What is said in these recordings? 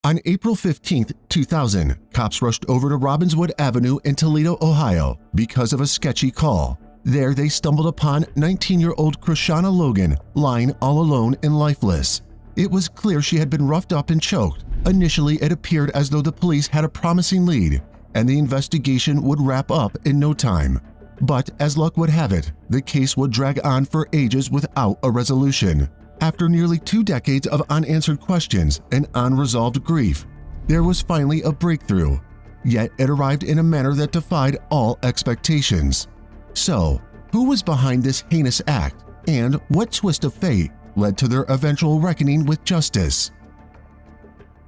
On April 15, 2000, cops rushed over to Robinwood Avenue in Toledo, Ohio, because of a sketchy call. There they stumbled upon 19-year-old Chrishana Logan lying all alone and lifeless. It was clear she had been roughed up and choked. Initially, it appeared as though the police had a promising lead, and the investigation would wrap up in no time. But as luck would have it, the case would drag on for ages without a resolution. After nearly 2 decades of unanswered questions and unresolved grief, there was finally a breakthrough. Yet it arrived in a manner that defied all expectations. So, who was behind this heinous act, and what twist of fate led to their eventual reckoning with justice?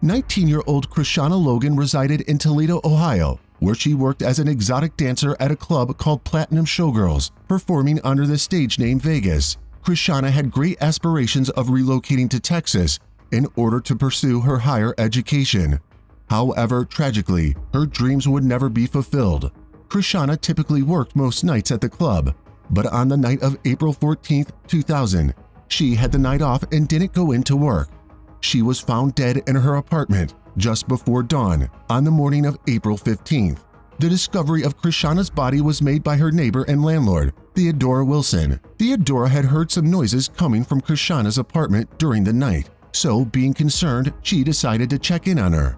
19-year-old Chrishana Logan resided in Toledo, Ohio, where she worked as an exotic dancer at a club called Platinum Showgirls, performing under the stage name Vegas. Chrishana had great aspirations of relocating to Texas in order to pursue her higher education. However, tragically, her dreams would never be fulfilled. Chrishana typically worked most nights at the club, but on the night of April 14, 2000, she had the night off and didn't go into work. She was found dead in her apartment just before dawn on the morning of April 15th. The discovery of Chrishana's body was made by her neighbor and landlord, Theodora Wilson. Theodora had heard some noises coming from Chrishana's apartment during the night, so being concerned, she decided to check in on her.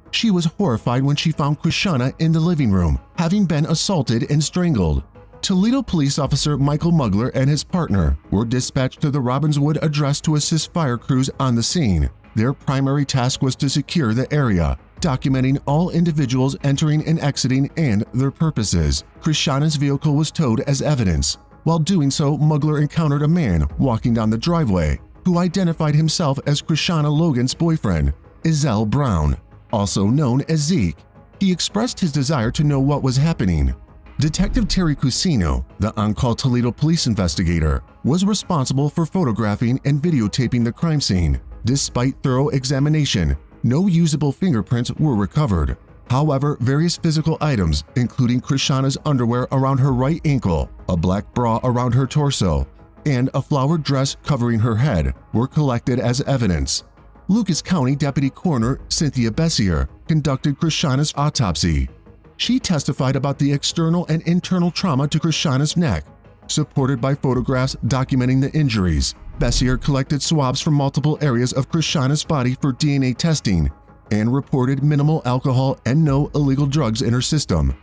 She was horrified when she found Chrishana in the living room, having been assaulted and strangled. Toledo police officer Michael Mugler and his partner were dispatched to the Robinwood address to assist fire crews on the scene. Their primary task was to secure the area, documenting all individuals entering and exiting and their purposes. Chrishana's vehicle was towed as evidence. While doing so, Mugler encountered a man walking down the driveway who identified himself as Chrishana Logan's boyfriend, Ezell Brown, also known as Zeke. He expressed his desire to know what was happening. Detective Terry Cusino, the on-call Toledo police investigator, was responsible for photographing and videotaping the crime scene. Despite thorough examination, no usable fingerprints were recovered. However, various physical items, including Chrishana's underwear around her right ankle, a black bra around her torso, and a flowered dress covering her head, were collected as evidence. Lucas County Deputy Coroner Cynthia Bessier conducted Chrishana's autopsy. She testified about the external and internal trauma to Chrishana's neck, supported by photographs documenting the injuries. Bessier collected swabs from multiple areas of Chrishana's body for DNA testing and reported minimal alcohol and no illegal drugs in her system.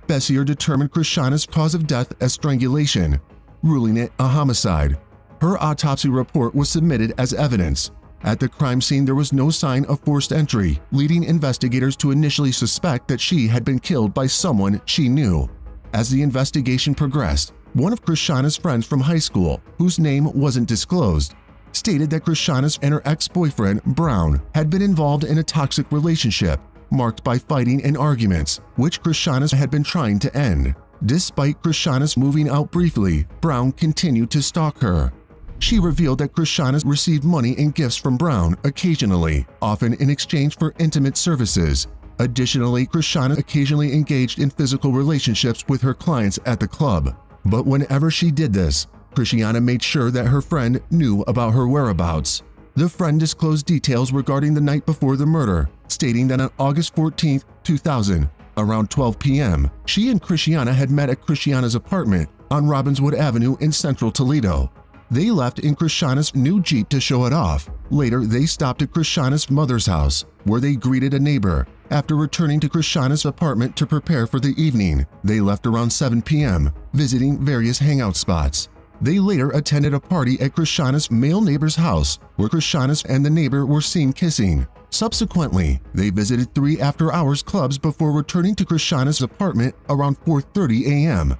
Bessier determined Chrishana's cause of death as strangulation, ruling it a homicide. Her autopsy report was submitted as evidence. At the crime scene, there was no sign of forced entry, leading investigators to initially suspect that she had been killed by someone she knew. As the investigation progressed, one of Chrishana's friends from high school, whose name wasn't disclosed, stated that Chrishana's and her ex-boyfriend, Brown, had been involved in a toxic relationship marked by fighting and arguments, which Chrishana had been trying to end. Despite Chrishana's moving out briefly, Brown continued to stalk her. She revealed that Chrishana received money and gifts from Brown occasionally, often in exchange for intimate services. Additionally, Chrishana occasionally engaged in physical relationships with her clients at the club. But whenever she did this, Chrishana made sure that her friend knew about her whereabouts. The friend disclosed details regarding the night before the murder, stating that on August 14, 2000, around 12 p.m., she and Chrishana had met at Chrishana's apartment on Robinwood Avenue in central Toledo. They left in Chrishana's new Jeep to show it off. Later, they stopped at Chrishana's mother's house, where they greeted a neighbor. After returning to Chrishana's apartment to prepare for the evening, they left around 7 p.m., visiting various hangout spots. They later attended a party at Chrishana's male neighbor's house, where Chrishana and the neighbor were seen kissing. Subsequently, they visited 3 after-hours clubs before returning to Chrishana's apartment around 4:30 a.m.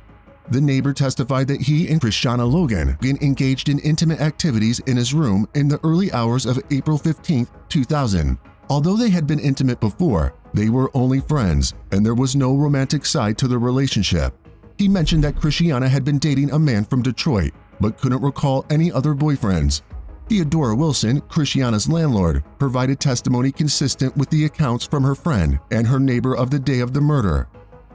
The neighbor testified that he and Chrishana Logan engaged in intimate activities in his room in the early hours of April 15, 2000. Although they had been intimate before, they were only friends, and there was no romantic side to their relationship. He mentioned that Chrishana had been dating a man from Detroit, but couldn't recall any other boyfriends. Theodora Wilson, Chrishana's landlord, provided testimony consistent with the accounts from her friend and her neighbor of the day of the murder.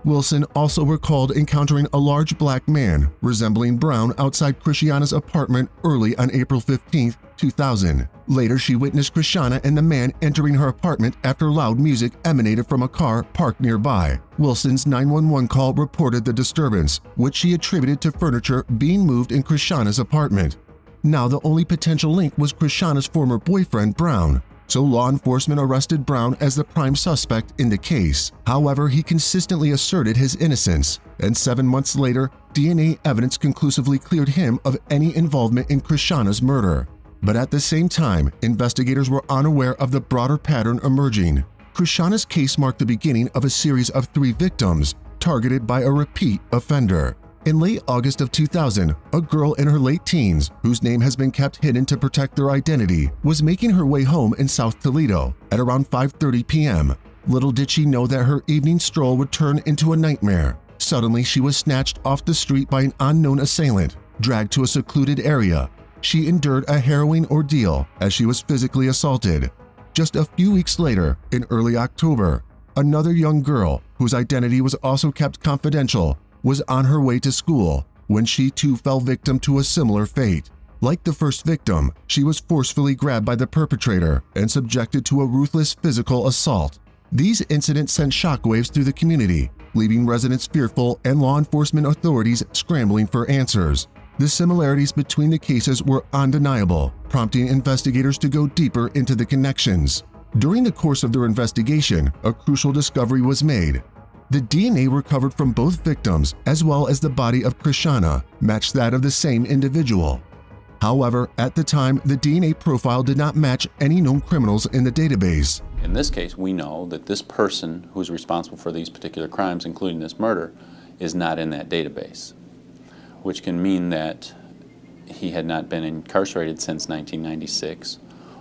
Wilson also recalled encountering a large black man resembling Brown outside Chrishana's apartment early on April 15, 2000. Later, she witnessed Chrishana and the man entering her apartment after loud music emanated from a car parked nearby. Wilson's 911 call reported the disturbance, which she attributed to furniture being moved in Chrishana's apartment. Now the only potential link was Chrishana's former boyfriend, Brown. So law enforcement arrested Brown as the prime suspect in the case. However, he consistently asserted his innocence, and 7 months later, DNA evidence conclusively cleared him of any involvement in Chrishana's murder. But at the same time, investigators were unaware of the broader pattern emerging. Chrishana's case marked the beginning of a series of 3 victims targeted by a repeat offender. In late August of 2000, a girl in her late teens, whose name has been kept hidden to protect their identity, was making her way home in South Toledo at around 5:30 p.m. Little did she know that her evening stroll would turn into a nightmare. Suddenly, she was snatched off the street by an unknown assailant, dragged to a secluded area. She endured a harrowing ordeal as she was physically assaulted. Just a few weeks later, in early October, another young girl, whose identity was also kept confidential, was on her way to school when she too fell victim to a similar fate. Like the first victim, she was forcefully grabbed by the perpetrator and subjected to a ruthless physical assault. These incidents sent shockwaves through the community, leaving residents fearful and law enforcement authorities scrambling for answers. The similarities between the cases were undeniable, prompting investigators to go deeper into the connections. During the course of their investigation, a crucial discovery was made. The DNA recovered from both victims, as well as the body of Chrishana, matched that of the same individual. However, at the time, the DNA profile did not match any known criminals in the database. In this case, we know that this person who is responsible for these particular crimes, including this murder, is not in that database, which can mean that he had not been incarcerated since 1996,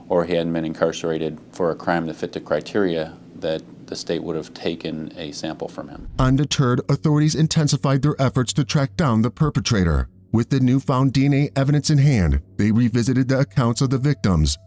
or he hadn't been incarcerated for a crime that fit the criteria that the state would have taken a sample from him. Undeterred, authorities intensified their efforts to track down the perpetrator. With the newfound DNA evidence in hand, they revisited the accounts of the victims,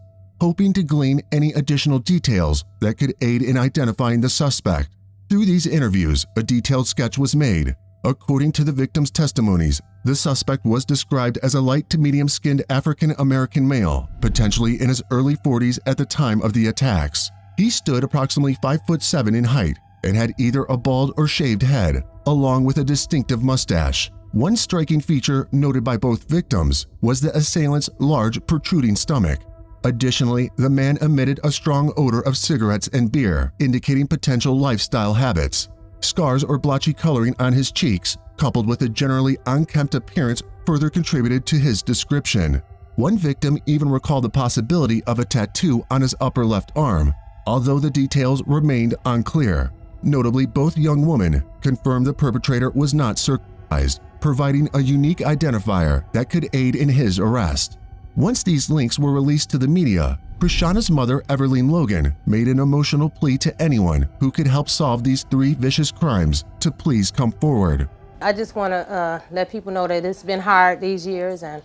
hoping to glean any additional details that could aid in identifying the suspect. Through these interviews, a detailed sketch was made. According to the victims' testimonies, the suspect was described as a light to medium-skinned African-American male, potentially in his early 40s at the time of the attacks. He stood approximately 5'7" in height and had either a bald or shaved head, along with a distinctive mustache. One striking feature noted by both victims was the assailant's large protruding stomach. Additionally, the man emitted a strong odor of cigarettes and beer, indicating potential lifestyle habits. Scars or blotchy coloring on his cheeks, coupled with a generally unkempt appearance, further contributed to his description. One victim even recalled the possibility of a tattoo on his upper left arm, although the details remained unclear. Notably, both young women confirmed the perpetrator was not circumcised, providing a unique identifier that could aid in his arrest. Once these links were released to the media, Chrishana's mother, Chrishana Logan, made an emotional plea to anyone who could help solve these 3 vicious crimes to please come forward. I just want to let people know that it's been hard these years, and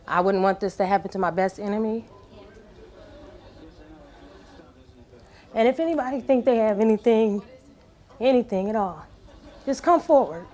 I wouldn't want this to happen to my best enemy. And if anybody think they have anything at all, just come forward.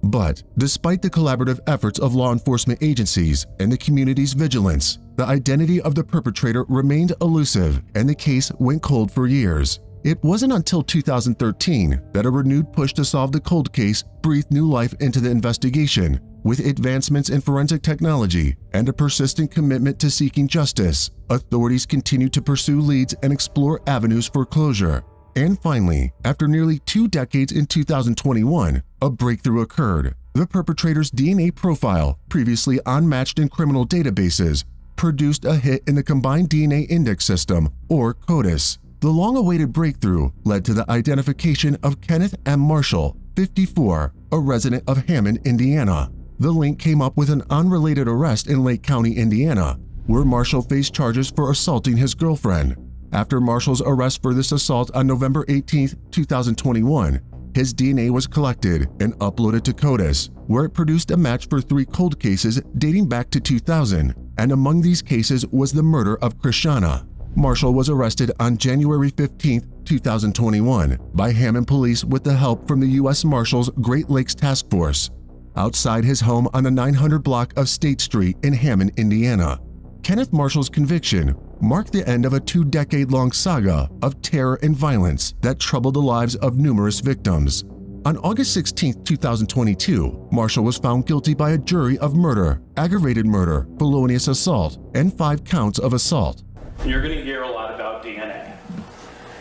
But despite the collaborative efforts of law enforcement agencies and the community's vigilance, the identity of the perpetrator remained elusive and the case went cold for years. It wasn't until 2013 that a renewed push to solve the cold case breathed new life into the investigation. With advancements in forensic technology and a persistent commitment to seeking justice, authorities continue to pursue leads and explore avenues for closure. And finally, after nearly 2 decades in 2021, a breakthrough occurred. The perpetrator's DNA profile, previously unmatched in criminal databases, produced a hit in the Combined DNA Index System, or CODIS. The long-awaited breakthrough led to the identification of Kenneth M. Marshall, 54, a resident of Hammond, Indiana. The link came up with an unrelated arrest in Lake County, Indiana, where Marshall faced charges for assaulting his girlfriend. After Marshall's arrest for this assault on November 18, 2021, his DNA was collected and uploaded to CODIS, where it produced a match for 3 cold cases dating back to 2000, and among these cases was the murder of Chrishana. Marshall was arrested on January 15, 2021, by Hammond Police with the help from the U.S. Marshals Great Lakes Task Force, outside his home on the 900 block of State Street in Hammond, Indiana. Kenneth Marshall's conviction marked the end of a 2-decade-long saga of terror and violence that troubled the lives of numerous victims. On August 16, 2022, Marshall was found guilty by a jury of murder, aggravated murder, felonious assault, and 5 counts of assault. You're going to hear a lot about DNA,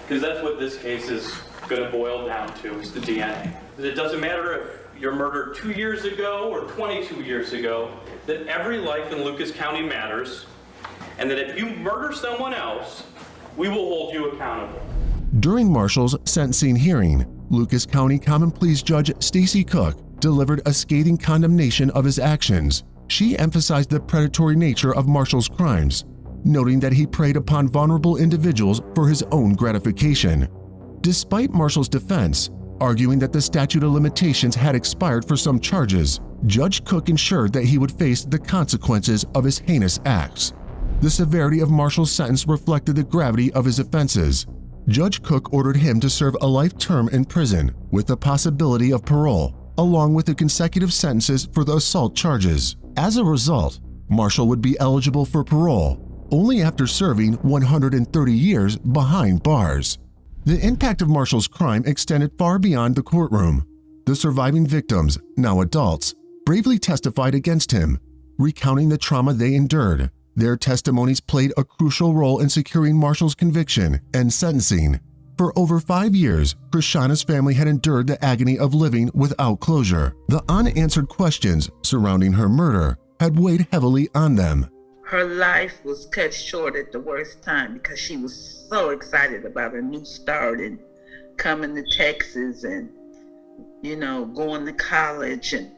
because that's what this case is going to boil down to, is the DNA. It doesn't matter if you're murdered 2 years ago or 22 years ago, that every life in Lucas County matters, and that if you murder someone else, we will hold you accountable. During Marshall's sentencing hearing, Lucas County Common Pleas Judge Stacy Cook delivered a scathing condemnation of his actions. She emphasized the predatory nature of Marshall's crimes, noting that he preyed upon vulnerable individuals for his own gratification. Despite Marshall's defense, arguing that the statute of limitations had expired for some charges, Judge Cook ensured that he would face the consequences of his heinous acts. The severity of Marshall's sentence reflected the gravity of his offenses. Judge Cook ordered him to serve a life term in prison with the possibility of parole, along with the consecutive sentences for the assault charges. As a result, Marshall would be eligible for parole only after serving 130 years behind bars. The impact of Marshall's crime extended far beyond the courtroom. The surviving victims, now adults, bravely testified against him, recounting the trauma they endured. Their testimonies played a crucial role in securing Marshall's conviction and sentencing. For over 5 years, Chrishana's family had endured the agony of living without closure. The unanswered questions surrounding her murder had weighed heavily on them. Her life was cut short at the worst time because she was so excited about a new start and coming to Texas and, going to college and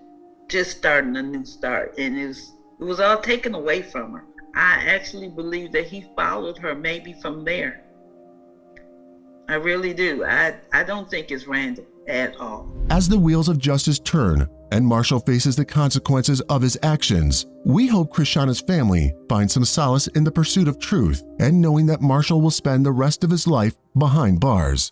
just starting a new start. And it was all taken away from her. I actually believe that he followed her maybe from there. I really do. I don't think it's random at all. As the wheels of justice turn and Marshall faces the consequences of his actions, we hope Chrishana's family finds some solace in the pursuit of truth and knowing that Marshall will spend the rest of his life behind bars.